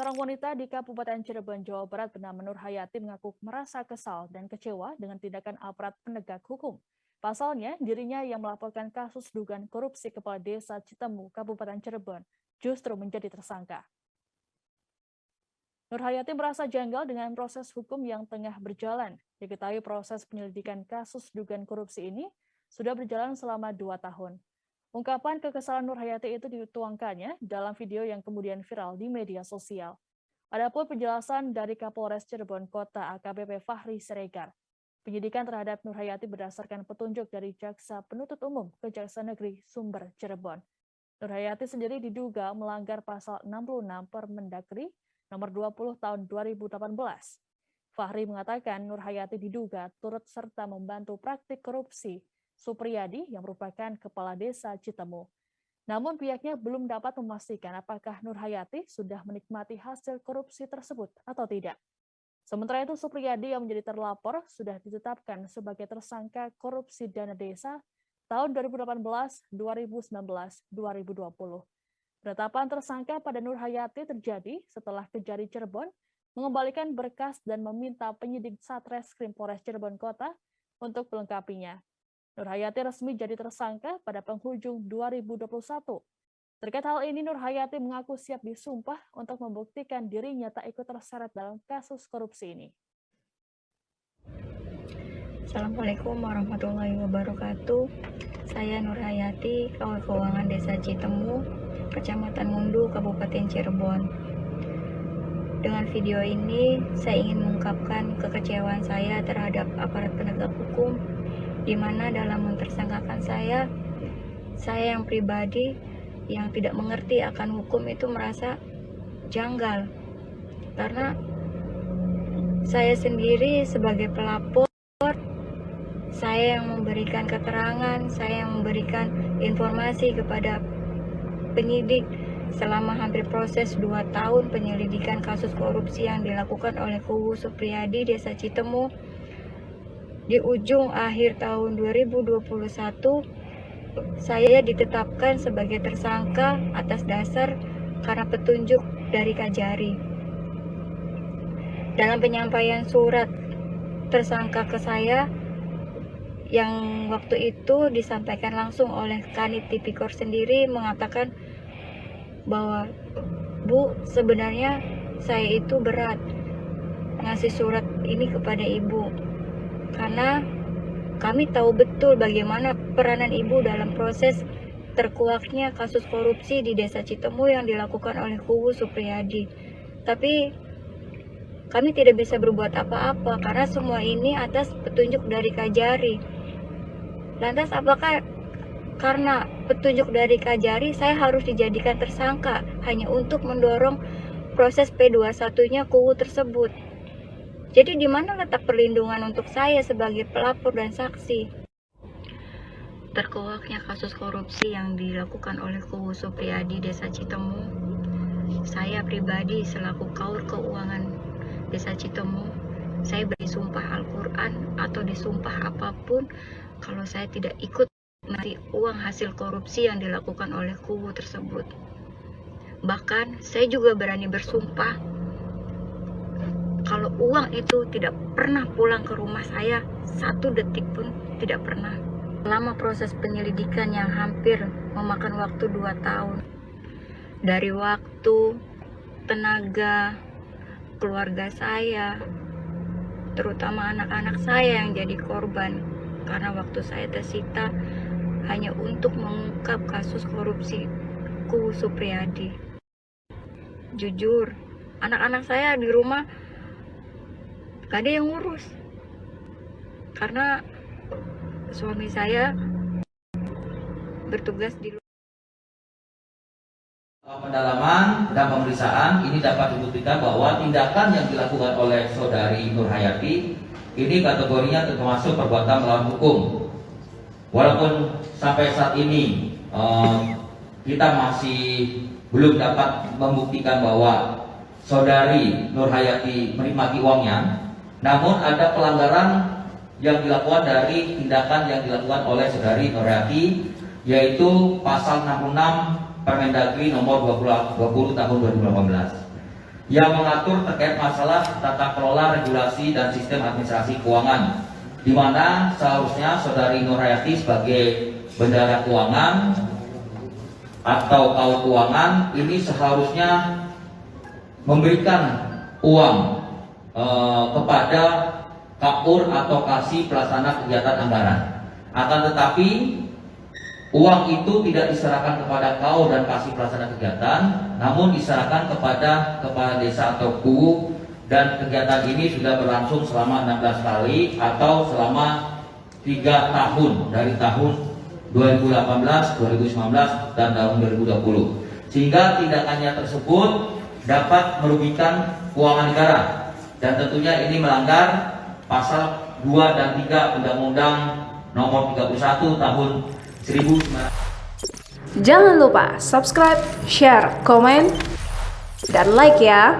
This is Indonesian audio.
Seorang wanita di Kabupaten Cirebon, Jawa Barat bernama Nur Hayati mengaku merasa kesal dan kecewa dengan tindakan aparat penegak hukum. Pasalnya, dirinya yang melaporkan kasus dugaan korupsi Kepala Desa Citemu, Kabupaten Cirebon, justru menjadi tersangka. Nur Hayati merasa janggal dengan proses hukum yang tengah berjalan. Diketahui proses penyelidikan kasus dugaan korupsi ini sudah berjalan selama 2 tahun. Ungkapan kekesalan Nur Hayati itu dituangkannya dalam video yang kemudian viral di media sosial. Adapun penjelasan dari Kapolres Cirebon Kota AKBP Fahri Siregar, penyidikan terhadap Nur Hayati berdasarkan petunjuk dari Jaksa Penuntut Umum Kejaksaan Negeri Sumber Cirebon. Nur Hayati sendiri diduga melanggar pasal 66 Permendagri nomor 20 tahun 2018. Fahri mengatakan Nur Hayati diduga turut serta membantu praktik korupsi Supriyadi yang merupakan Kepala Desa Citemu. Namun pihaknya belum dapat memastikan apakah Nur Hayati sudah menikmati hasil korupsi tersebut atau tidak. Sementara itu Supriyadi yang menjadi terlapor sudah ditetapkan sebagai tersangka korupsi dana desa tahun 2018, 2019, 2020. Penetapan tersangka pada Nur Hayati terjadi setelah Kejari Cirebon mengembalikan berkas dan meminta penyidik Satreskrim Polres Cirebon Kota untuk melengkapinya. Nur Hayati resmi jadi tersangka pada penghujung 2021. Terkait hal ini, Nur Hayati mengaku siap disumpah untuk membuktikan dirinya tak ikut terseret dalam kasus korupsi ini. Assalamualaikum warahmatullahi wabarakatuh. Saya Nur Hayati, Kawal Keuangan Desa Citemu, Kecamatan Mundu, Kabupaten Cirebon. Dengan video ini, saya ingin mengungkapkan kekecewaan saya terhadap aparat penegak hukum, di mana dalam mentersangkakan saya yang pribadi yang tidak mengerti akan hukum itu merasa janggal. Karena saya sendiri sebagai pelapor, saya yang memberikan keterangan, saya yang memberikan informasi kepada penyidik selama hampir proses 2 tahun penyelidikan kasus korupsi yang dilakukan oleh kubu Supriyadi Desa Citemu. Di ujung akhir tahun 2021, saya ditetapkan sebagai tersangka atas dasar karena petunjuk dari Kajari. Dalam penyampaian surat tersangka ke saya, yang waktu itu disampaikan langsung oleh Kanit Tipikor sendiri mengatakan bahwa, "Bu, sebenarnya saya itu berat ngasih surat ini kepada Ibu. Karena kami tahu betul bagaimana peranan Ibu dalam proses terkuaknya kasus korupsi di Desa Citemu yang dilakukan oleh kubu Supriyadi. Tapi kami tidak bisa berbuat apa-apa karena semua ini atas petunjuk dari Kajari. Lantas apakah karena petunjuk dari Kajari saya harus dijadikan tersangka hanya untuk mendorong proses P21-nya kubu tersebut? Jadi di mana letak perlindungan untuk saya sebagai pelapor dan saksi?" Terkuaknya kasus korupsi yang dilakukan oleh kubu Supriyadi Desa Citemu, saya pribadi selaku Kaur Keuangan Desa Citemu, saya bersumpah Al-Quran atau disumpah apapun kalau saya tidak ikut menerima uang hasil korupsi yang dilakukan oleh kubu tersebut. Bahkan saya juga berani bersumpah kalau uang itu tidak pernah pulang ke rumah saya, 1 detik pun tidak pernah. Selama proses penyelidikan yang hampir memakan waktu 2 tahun. Dari waktu, tenaga, keluarga saya, terutama anak-anak saya yang jadi korban. Karena waktu saya tersita hanya untuk mengungkap kasus korupsi kubu Supriyadi. Jujur, anak-anak saya di rumah gak ada yang ngurus karena suami saya bertugas di luar. Pendalaman dan pemeriksaan ini dapat dibuktikan bahwa tindakan yang dilakukan oleh saudari Nur Hayati ini kategorinya termasuk perbuatan melawan hukum. Walaupun sampai saat ini kita masih belum dapat membuktikan bahwa saudari Nur Hayati menikmati uangnya, namun ada pelanggaran yang dilakukan dari tindakan yang dilakukan oleh saudari Nur Hayati, yaitu pasal 66 Permendagri nomor 20 tahun 2018. yang mengatur terkait masalah tata kelola, regulasi, dan sistem administrasi keuangan, di mana seharusnya Saudari Nur Hayati sebagai bendahara keuangan atau kaul keuangan ini seharusnya memberikan uang kepada KAUR atau Kasih Pelaksana Kegiatan Anggaran. Akan tetapi uang itu tidak diserahkan kepada KAUR dan Kasih Pelaksana Kegiatan, namun diserahkan kepada kepala desa atau KU, dan kegiatan ini sudah berlangsung selama 16 kali atau selama 3 tahun dari tahun 2018, 2019, dan tahun 2020. Sehingga tindakannya tersebut dapat merugikan keuangan negara, dan tentunya ini melanggar pasal 2 dan 3 Undang-Undang Nomor 31 Tahun 1900. Jangan lupa subscribe, share, komen, dan like ya.